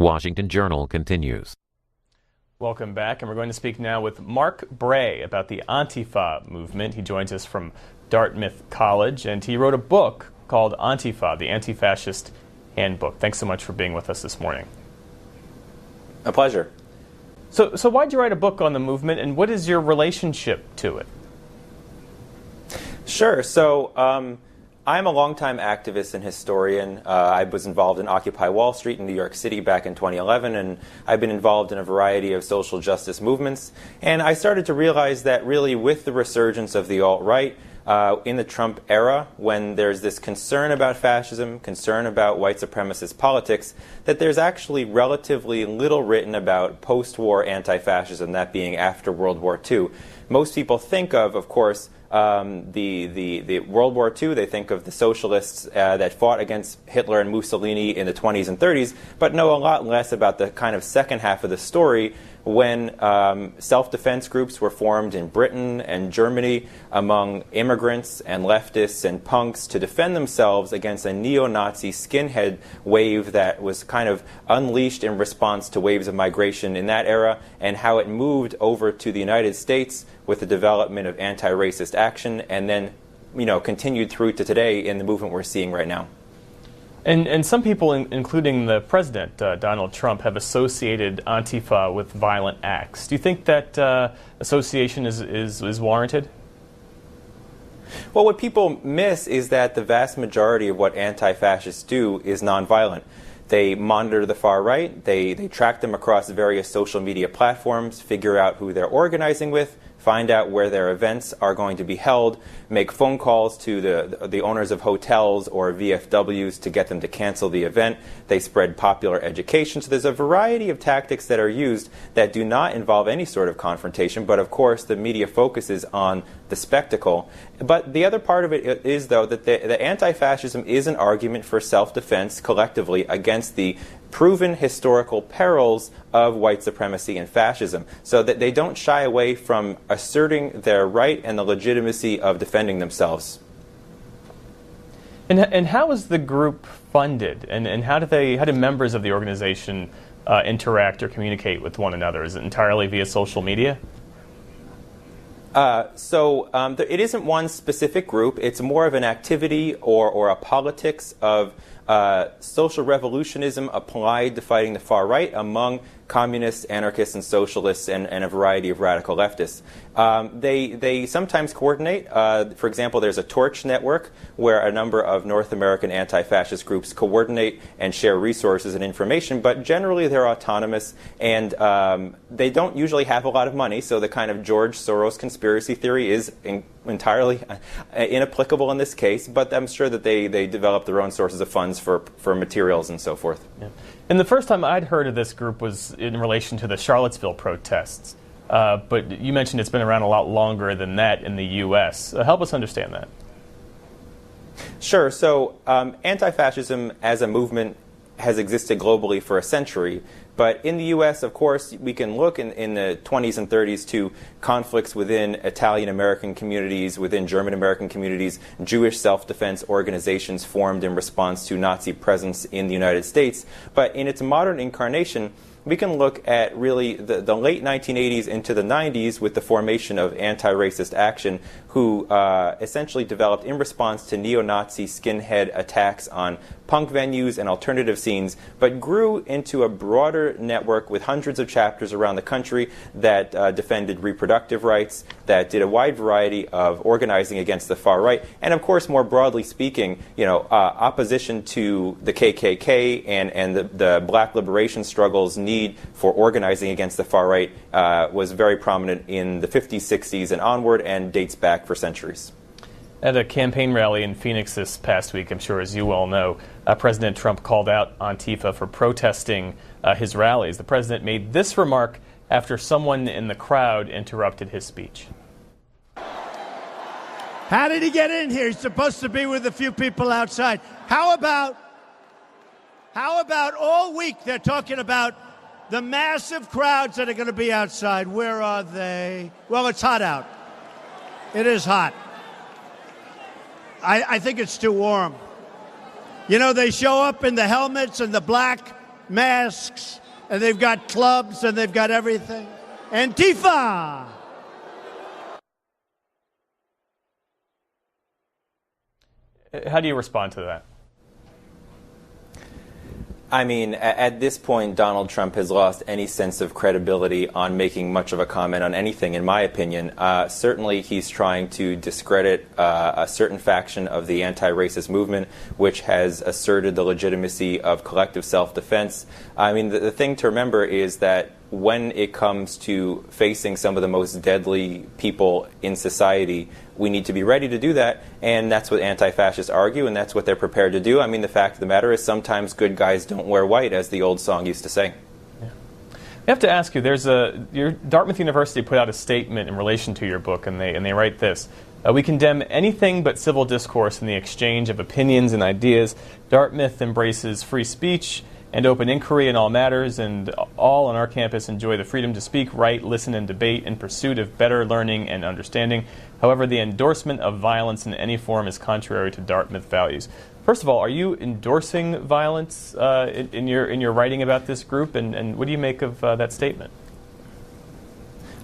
Washington Journal continues. Welcome back, and we're going to speak now with Mark Bray about the Antifa movement. He joins us from Dartmouth College, and he wrote a book called Antifa, the Anti-Fascist Handbook. Thanks so much for being with us this morning. A pleasure. So why'd you write a book on the movement, and what is your relationship to it? Sure. So I'm a longtime activist and historian. I was involved in Occupy Wall Street in New York City back in 2011, and I've been involved in a variety of social justice movements. And I started to realize that really with the resurgence of the alt-right, in the Trump era, when there's this concern about fascism, concern about white supremacist politics, that there's actually relatively little written about post-war anti-fascism, that being after World War II. Most people think of course, the World War II, they think of the socialists that fought against Hitler and Mussolini in the 20s and 30s, but know a lot less about the kind of second half of the story when self-defense groups were formed in Britain and Germany among immigrants and leftists and punks to defend themselves against a neo-Nazi skinhead wave that was kind of unleashed in response to waves of migration in that era, and how it moved over to the United States with the development of anti-racist action, and then continued through to today in the movement we're seeing right now. And some people, including the president, Donald Trump, have associated Antifa with violent acts. Do you think that association is warranted? Well, what people miss is that the vast majority of what anti-fascists do is nonviolent. They monitor the far right, they track them across various social media platforms, figure out who they're organizing with, find out where their events are going to be held, make phone calls to the owners of hotels or VFWs to get them to cancel the event. They spread popular education. So there's a variety of tactics that are used that do not involve any sort of confrontation, but of course the media focuses on the spectacle. But the other part of it is, though, that the anti-fascism is an argument for self-defense collectively against the proven historical perils of white supremacy and fascism, so that they don't shy away from asserting their right and the legitimacy of defending themselves. And how is the group funded? And how do members of the organization interact or communicate with one another? Is it entirely via social media? It isn't one specific group. It's more of an activity or a politics of social revolutionism applied to fighting the far right among communists, anarchists, and socialists, and a variety of radical leftists. They sometimes coordinate. For example, there's a Torch network where a number of North American anti-fascist groups coordinate and share resources and information, but generally they're autonomous, and they don't usually have a lot of money, so the kind of George Soros conspiracy theory is entirely inapplicable in this case, but I'm sure that they develop their own sources of funds for materials and so forth. Yeah. And the first time I'd heard of this group was in relation to the Charlottesville protests. But you mentioned it's been around a lot longer than that in the U.S. Help us understand that. Sure. So anti-fascism as a movement has existed globally for a century. But in the U.S., of course, we can look in the 20s and 30s to conflicts within Italian-American communities, within German-American communities, Jewish self-defense organizations formed in response to Nazi presence in the United States. But in its modern incarnation, we can look at really the late 1980s into the 90s with the formation of anti-racist action, who essentially developed in response to neo-Nazi skinhead attacks on punk venues and alternative scenes, but grew into a broader network with hundreds of chapters around the country that defended reproductive rights, that did a wide variety of organizing against the far right, and of course, more broadly speaking, opposition to the KKK and the black liberation struggle's need for organizing against the far right was very prominent in the 50s, 60s, and onward, and dates back for centuries. At a campaign rally in Phoenix this past week, I'm sure as you all know, President Trump called out Antifa for protesting his rallies. The president made this remark after someone in the crowd interrupted his speech. How did he get in here? He's supposed to be with a few people outside. How about all week they're talking about the massive crowds that are going to be outside? Where are they? Well, it's hot out. It is hot. I think it's too warm. They show up in the helmets and the black masks, and they've got clubs, and they've got everything. Antifa! How do you respond to that? I mean, at this point, Donald Trump has lost any sense of credibility on making much of a comment on anything, in my opinion. Certainly, he's trying to discredit a certain faction of the anti-racist movement, which has asserted the legitimacy of collective self-defense. I mean, the thing to remember is that when it comes to facing some of the most deadly people in society, we need to be ready to do that, and that's what anti-fascists argue, and that's what they're prepared to do. I mean, the fact of the matter is sometimes good guys don't wear white, as the old song used to say. Yeah. I have to ask you, your Dartmouth University put out a statement in relation to your book, and they write this. We condemn anything but civil discourse in the exchange of opinions and ideas. Dartmouth embraces free speech and open inquiry in all matters, and all on our campus enjoy the freedom to speak, write, listen, and debate in pursuit of better learning and understanding. However, the endorsement of violence in any form is contrary to Dartmouth values. First of all, are you endorsing violence in your writing about this group, and what do you make of that statement?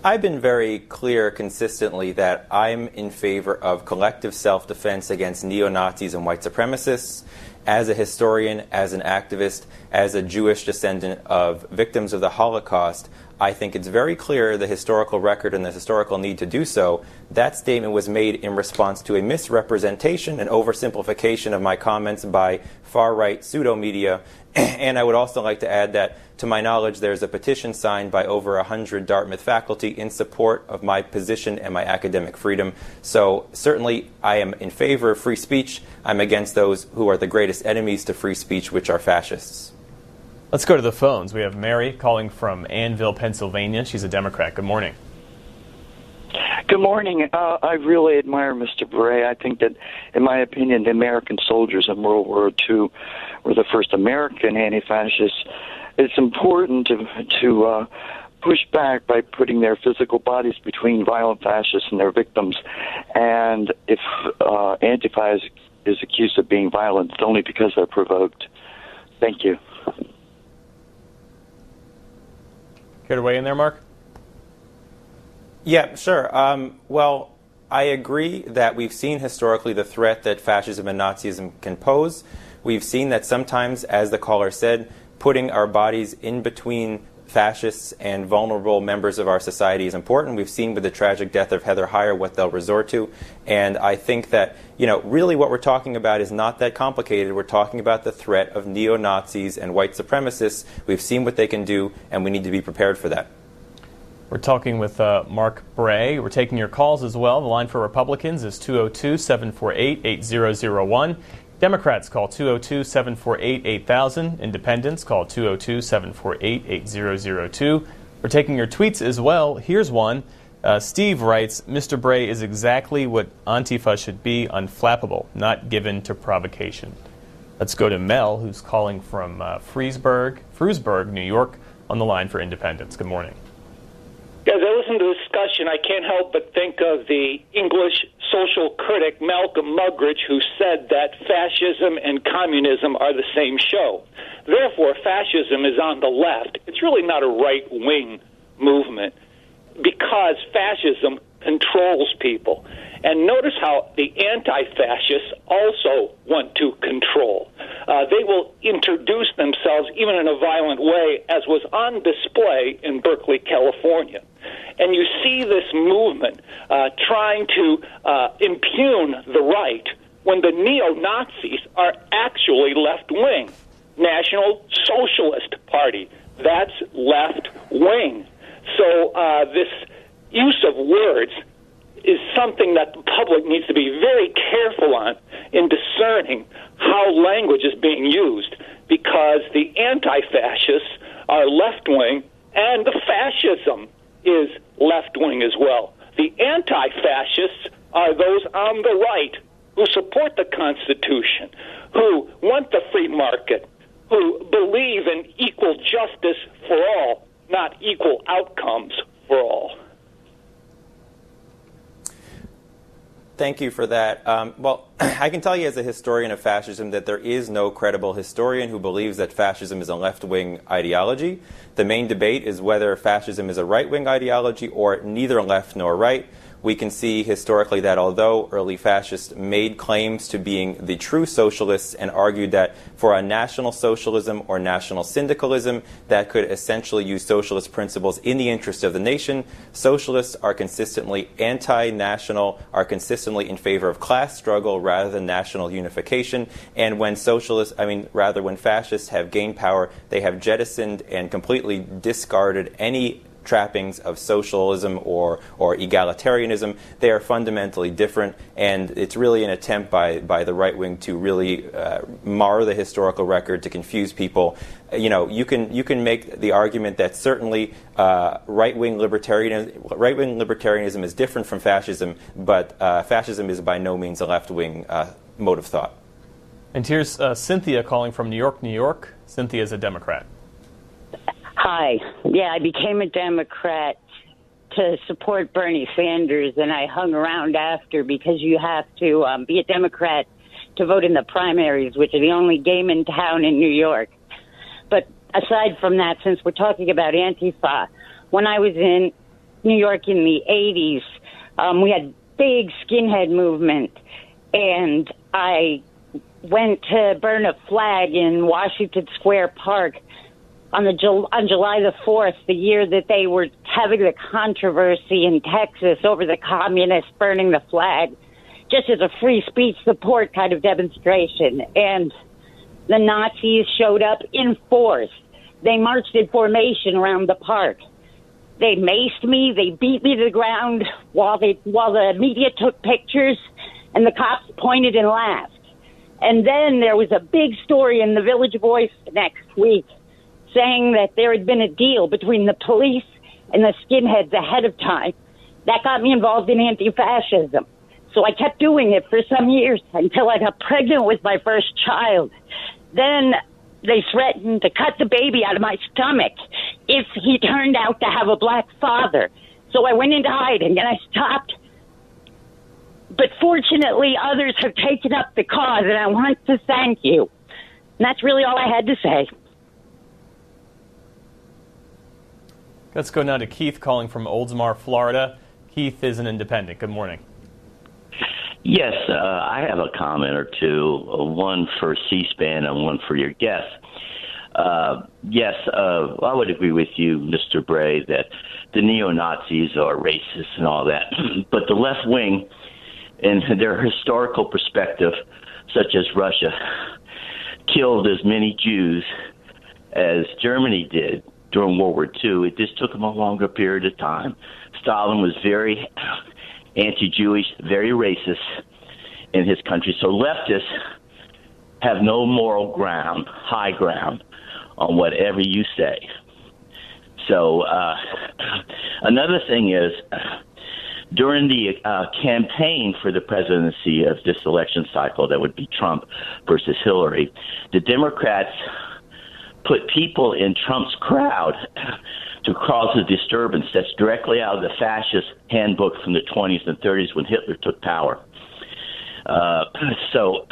I've been very clear consistently that I'm in favor of collective self-defense against neo-Nazis and white supremacists. As a historian, as an activist, as a Jewish descendant of victims of the Holocaust, I think it's very clear the historical record and the historical need to do so. That statement was made in response to a misrepresentation and oversimplification of my comments by far-right pseudo-media. And I would also like to add that, to my knowledge, there's a petition signed by over 100 Dartmouth faculty in support of my position and my academic freedom. So certainly I am in favor of free speech. I'm against those who are the greatest enemies to free speech, which are fascists. Let's go to the phones. We have Mary calling from Annville, Pennsylvania. She's a Democrat. Good morning. Good morning. I really admire Mr. Bray. I think that, in my opinion, the American soldiers in World War II were the first American anti-fascists. It's important to push back by putting their physical bodies between violent fascists and their victims. And if Antifa is accused of being violent, it's only because they're provoked. Thank you. Care to weigh in there, Mark? Yeah, sure. Well, I agree that we've seen historically the threat that fascism and Nazism can pose. We've seen that sometimes, as the caller said, putting our bodies in between fascists and vulnerable members of our society is important. We've seen with the tragic death of Heather Heyer what they'll resort to. And I think that, really what we're talking about is not that complicated. We're talking about the threat of neo-Nazis and white supremacists. We've seen what they can do, and we need to be prepared for that. We're talking with Mark Bray. We're taking your calls as well. The line for Republicans is 202-748-8001. Democrats call 202-748-8000. Independents call 202-748-8002. We're taking your tweets as well. Here's one. Steve writes, Mr. Bray is exactly what Antifa should be, unflappable, not given to provocation. Let's go to Mel, who's calling from Frewsburg, New York, on the line for Independents. Good morning. As I listen to the discussion, I can't help but think of the English social critic Malcolm Muggeridge, who said that fascism and communism are the same show. Therefore, fascism is on the left. It's really not a right-wing movement because fascism controls people. And notice how the anti-fascists also want to control. They will introduce themselves even in a violent way, as was on display in Berkeley, California. And you see this movement trying to impugn the right when the neo-Nazis are actually left-wing. National Socialist Party, that's left-wing. So this use of words is something that the public needs to be very careful on in discerning how language is being used, because the anti-fascists are left-wing and the fascism is left-wing as well. The anti-fascists are those on the right who support the Constitution, who want the free market, who believe in equal justice for all, not equal outcomes for all. thank you for that. Well, I can tell you as a historian of fascism that there is no credible historian who believes that fascism is a left-wing ideology. The main debate is whether fascism is a right-wing ideology or neither left nor right. We can see historically that although early fascists made claims to being the true socialists and argued that for a national socialism or national syndicalism that could essentially use socialist principles in the interest of the nation, socialists are consistently anti-national, are consistently in favor of class struggle rather than national unification. And when when fascists have gained power, they have jettisoned and completely discarded any trappings of socialism or egalitarianism. They are fundamentally different, and it's really an attempt by the right wing to really mar the historical record, to confuse people. You can make the argument that certainly right-wing libertarianism is different from fascism, but fascism is by no means a left-wing mode of thought. And here's Cynthia calling from New York, New York. Cynthia is a Democrat. Hi. Yeah, I became a Democrat to support Bernie Sanders, and I hung around after because you have to be a Democrat to vote in the primaries, which are the only game in town in New York. But aside from that, since we're talking about Antifa, when I was in New York in the 80s, we had big skinhead movement, and I went to burn a flag in Washington Square Park on July the 4th, the year that they were having the controversy in Texas over the communists burning the flag, just as a free speech support kind of demonstration. And the Nazis showed up in force. They marched in formation around the park. They maced me. They beat me to the ground while the media took pictures, and the cops pointed and laughed. And then there was a big story in the Village Voice next week saying that there had been a deal between the police and the skinheads ahead of time. That got me involved in anti-fascism. So I kept doing it for some years until I got pregnant with my first child. Then they threatened to cut the baby out of my stomach if he turned out to have a black father. So I went into hiding and I stopped. But fortunately, others have taken up the cause, and I want to thank you. And that's really all I had to say. Let's go now to Keith calling from Oldsmar, Florida. Keith is an independent. Good morning. Yes, I have a comment or two, one for C-SPAN and one for your guest. Yes, I would agree with you, Mr. Bray, that the neo-Nazis are racist and all that. But the left wing, in their historical perspective, such as Russia, killed as many Jews as Germany did during World War II. It just took them a longer period of time. Stalin was very anti-Jewish, very racist in his country. So leftists have no moral ground, high ground, on whatever you say. So another thing is, during the campaign for the presidency of this election cycle, that would be Trump versus Hillary, the Democrats put people in Trump's crowd to cause a disturbance. That's directly out of the fascist handbook from the 20s and 30s when Hitler took power. So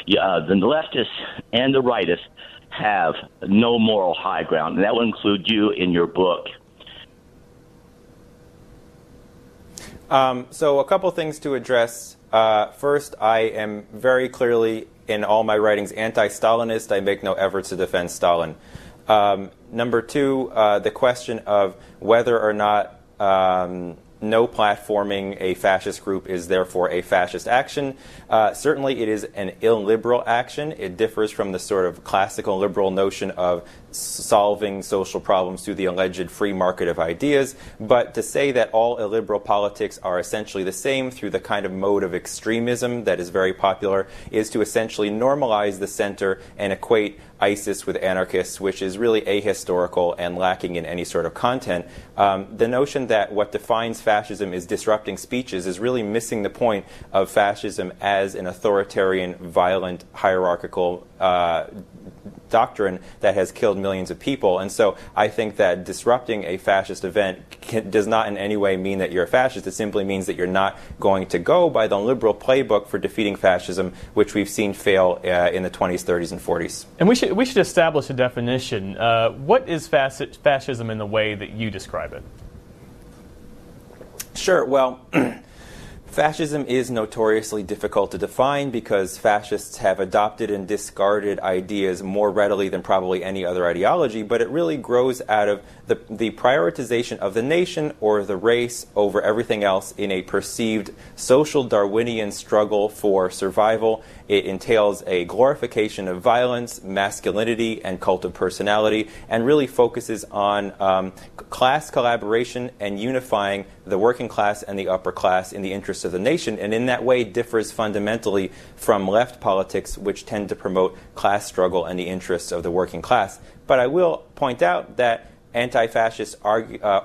the leftists and the rightists have no moral high ground, and that will include you in your book. So a couple things to address. First, I am very clearly, in all my writings, anti-Stalinist. I make no efforts to defend Stalin. Number two, the question of whether or not no platforming a fascist group is therefore a fascist action. Certainly it is an illiberal action. It differs from the sort of classical liberal notion of solving social problems through the alleged free market of ideas. But to say that all illiberal politics are essentially the same through the kind of mode of extremism that is very popular is to essentially normalize the center and equate ISIS with anarchists, which is really ahistorical and lacking in any sort of content. The notion that what defines fascism is disrupting speeches is really missing the point of fascism as an authoritarian, violent, hierarchical doctrine that has killed millions of people. And so I think that disrupting a fascist event does not in any way mean that you're a fascist. It simply means that you're not going to go by the liberal playbook for defeating fascism, which we've seen fail in the 20s, 30s, and 40s. And we should establish a definition. What is fascism in the way that you describe it? Sure. Well, fascism is notoriously difficult to define because fascists have adopted and discarded ideas more readily than probably any other ideology, but it really grows out of the prioritization of the nation or the race over everything else in a perceived social Darwinian struggle for survival. It entails a glorification of violence, masculinity, and cult of personality, and really focuses on class collaboration and unifying the working class and the upper class in the interest of the nation, and in that way differs fundamentally from left politics, which tend to promote class struggle and the interests of the working class. But I will point out that anti-fascists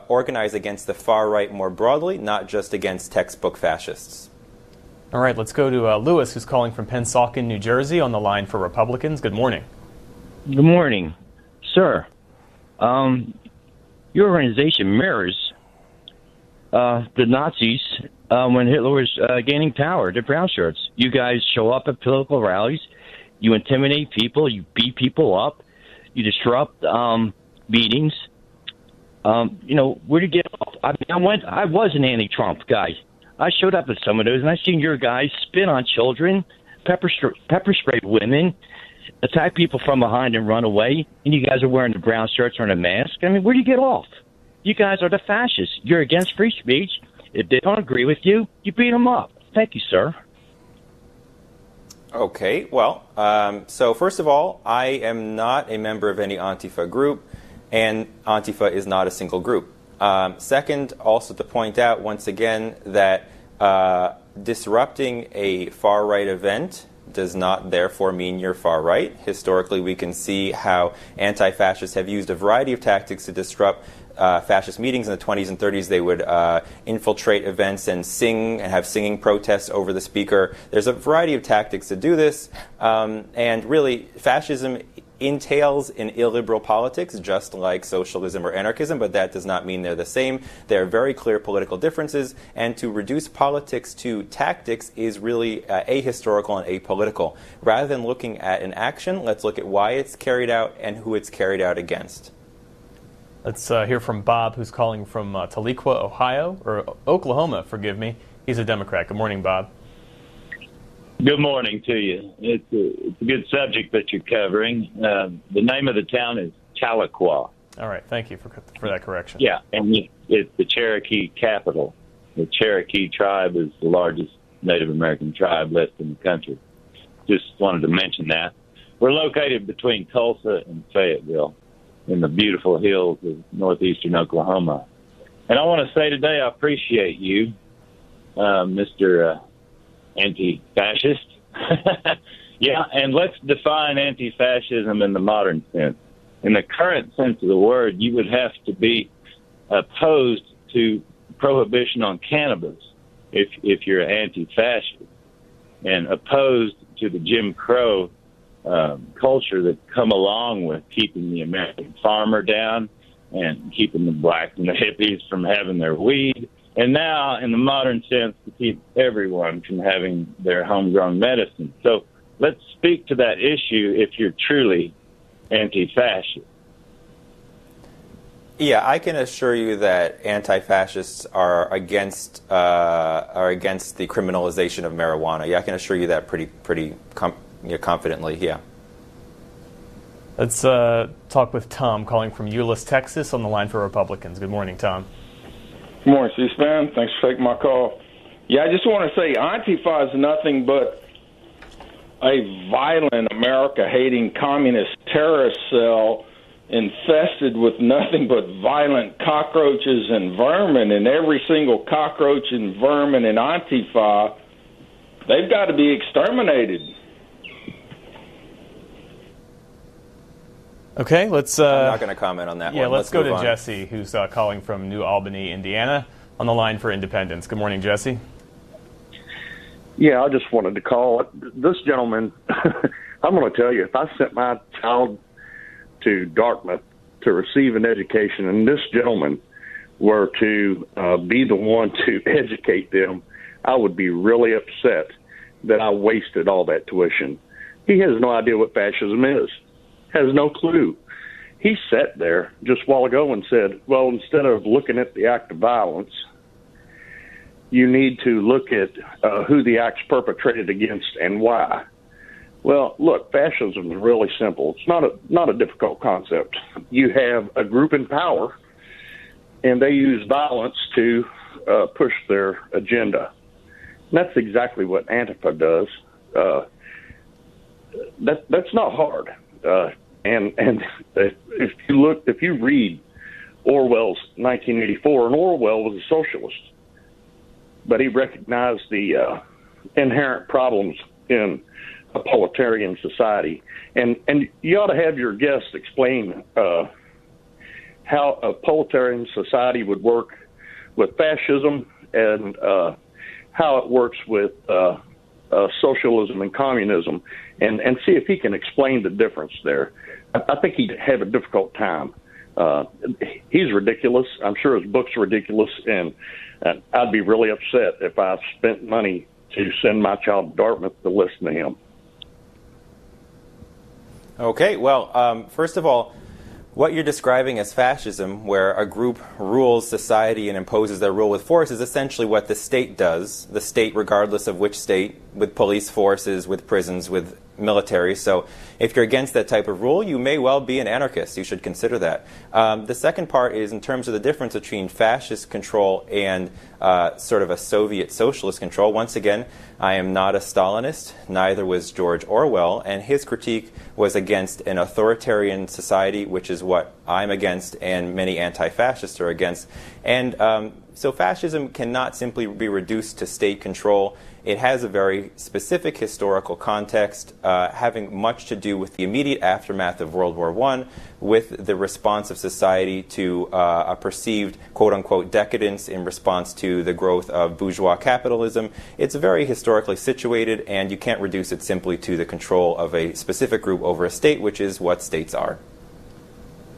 organize against the far right more broadly, not just against textbook fascists. All right, let's go to Lewis, who's calling from Pennsauken, New Jersey, on the line for Republicans. Good morning. Good morning, sir. Your organization mirrors the Nazis when Hitler was gaining power, the brown shirts. You guys show up at political rallies, you intimidate people, you beat people up, you disrupt meetings. Where to get off? I was an anti-Trump guy. I showed up at some of those, and I seen your guys spit on children, pepper spray women, attack people from behind and run away, and you guys are wearing the brown shirts or the mask. I mean, where do you get off? You guys are the fascists. You're against free speech. If they don't agree with you, you beat them up. Thank you, sir. Okay, well, so first of all, I am not a member of any Antifa group, and Antifa is not a single group. Second, also to point out once again that disrupting a far-right event does not therefore mean you're far-right. Historically, we can see how anti-fascists have used a variety of tactics to disrupt fascist meetings. In the 20s and 30s, they would infiltrate events and sing and have singing protests over the speaker. There's a variety of tactics to do this, and really, fascism entails in illiberal politics, just like socialism or anarchism, but that does not mean they're the same. There are very clear political differences, and to reduce politics to tactics is really ahistorical and apolitical. Rather than looking at an action, let's look at why it's carried out and who it's carried out against. Let's hear from Bob, who's calling from Tahlequah, Ohio, or Oklahoma, forgive me. He's a Democrat. Good morning, Bob. Good morning to you. It's a good subject that you're covering. The name of the town is Tahlequah. All right, thank you for that correction. Yeah, and it's the Cherokee capital. The Cherokee tribe is the largest Native American tribe left in the country. Just wanted to mention that. We're located between Tulsa and Fayetteville in the beautiful hills of northeastern Oklahoma. And I want to say today I appreciate you, Mr. Anti-Fascist. Yeah, and let's define anti-fascism in the modern sense. In the current sense of the word, you would have to be opposed to prohibition on cannabis if you're anti-fascist, and opposed to the Jim Crow culture that come along with keeping the American farmer down and keeping the blacks and the hippies from having their weed. And now, in the modern sense, to keep everyone from having their homegrown medicine. So let's speak to that issue if you're truly anti-fascist. Yeah, I can assure you that anti-fascists are against the criminalization of marijuana. Yeah, I can assure you that pretty confidently. Yeah. Let's talk with Tom, calling from Euless, Texas, on the line for Republicans. Good morning, Tom. Good morning, C-SPAN. Thanks for taking my call. Yeah, I just want to say Antifa is nothing but a violent, America-hating communist terrorist cell infested with nothing but violent cockroaches and vermin, and every single cockroach and vermin in Antifa, they've got to be exterminated. Okay, let's... I'm not going to comment on that one. Yeah, let's go to on. Jesse, who's calling from New Albany, Indiana, on the line for Independence. Good morning, Jesse. Yeah, I just wanted to call. This gentleman I'm going to tell you, if I sent my child to Dartmouth to receive an education, and this gentleman were to be the one to educate them, I would be really upset that I wasted all that tuition. He has no idea what fascism is, has no clue. He sat there just a while ago and said, well, instead of looking at the act of violence, you need to look at who the act's perpetrated against and why. Well, look, fascism is really simple. It's not a difficult concept. You have a group in power, and they use violence to push their agenda. And that's exactly what Antifa does. That's not hard. And if you read Orwell's 1984, and Orwell was a socialist, but he recognized the inherent problems in a proletarian society, and you ought to have your guests explain how a proletarian society would work with fascism and how it works with socialism and communism, and see if he can explain the difference there. I think he'd have a difficult time. He's ridiculous. I'm sure his book's ridiculous, and I'd be really upset if I spent money to send my child to Dartmouth to listen to him. Okay, well, first of all, what you're describing as fascism, where a group rules society and imposes their rule with force, is essentially what the state does. The state, regardless of which state, with police forces, with prisons, with military. So if you're against that type of rule, you may well be an anarchist. You should consider that. The second part is in terms of the difference between fascist control and sort of a Soviet socialist control. Once again, I am not a Stalinist, neither was George Orwell, and his critique was against an authoritarian society, which is what I'm against and many anti-fascists are against. And so fascism cannot simply be reduced to state control. It has a very specific historical context, having much to do with the immediate aftermath of World War I, with the response of society to a perceived quote-unquote decadence in response to the growth of bourgeois capitalism. It's very historically situated, and you can't reduce it simply to the control of a specific group over a state, which is what states are.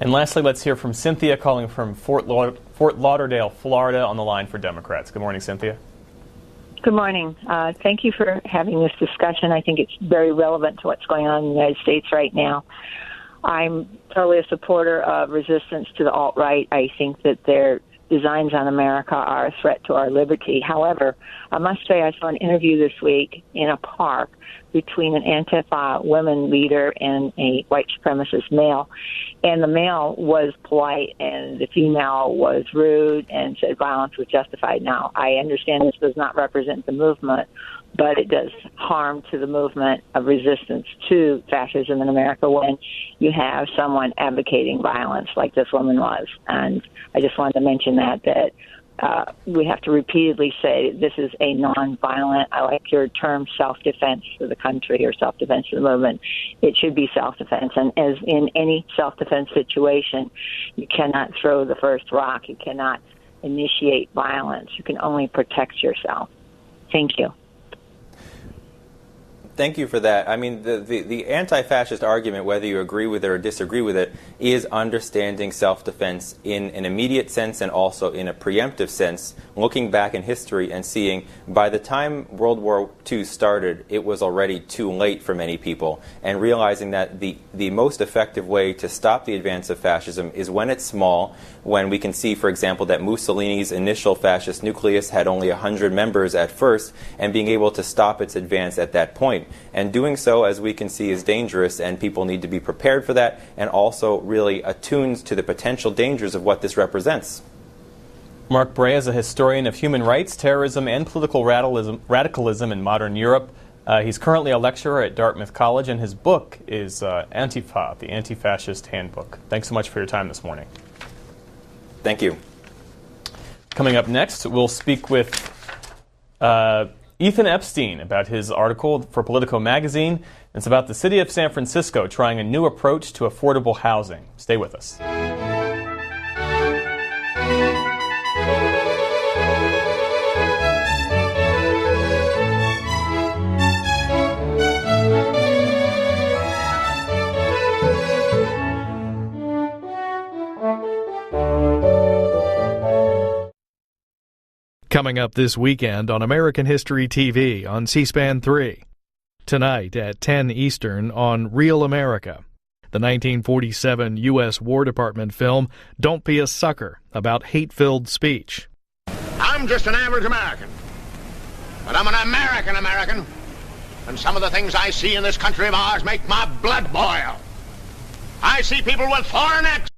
And lastly, let's hear from Cynthia calling from Fort Lauderdale, Florida, on the line for Democrats. Good morning, Cynthia. Good morning. Thank you for having this discussion. I think it's very relevant to what's going on in the United States right now. I'm totally a supporter of resistance to the alt-right. I think that their designs on America are a threat to our liberty. However, I must say I saw an interview this week in a park between an Antifa women leader and a white supremacist male. And the male was polite and the female was rude and said violence was justified. Now, I understand this does not represent the movement, but it does harm to the movement of resistance to fascism in America when you have someone advocating violence like this woman was. And I just wanted to mention that we have to repeatedly say this is a nonviolent, I like your term, self-defense for the country or self-defense for the movement. It should be self-defense. And as in any self-defense situation, you cannot throw the first rock. You cannot initiate violence. You can only protect yourself. Thank you. Thank you for that. I mean, the anti-fascist argument, whether you agree with it or disagree with it, is understanding self-defense in an immediate sense and also in a preemptive sense, looking back in history and seeing by the time World War II started, it was already too late for many people, and realizing that the most effective way to stop the advance of fascism is when it's small, when we can see, for example, that Mussolini's initial fascist nucleus had only 100 members at first, and being able to stop its advance at that point. And doing so, as we can see, is dangerous, and people need to be prepared for that and also really attuned to the potential dangers of what this represents. Mark Bray is a historian of human rights, terrorism, and political radicalism in modern Europe. He's currently a lecturer at Dartmouth College, and his book is Antifa, the Anti-Fascist Handbook. Thanks so much for your time this morning. Thank you. Coming up next, we'll speak with Ethan Epstein about his article for Politico magazine. It's about the city of San Francisco trying a new approach to affordable housing. Stay with us. Coming up this weekend on American History TV on C-SPAN 3. Tonight at 10 Eastern on Real America. The 1947 U.S. War Department film Don't Be a Sucker about hate-filled speech. I'm just an average American, but I'm an American, and some of the things I see in this country of ours make my blood boil. I see people with foreign accents.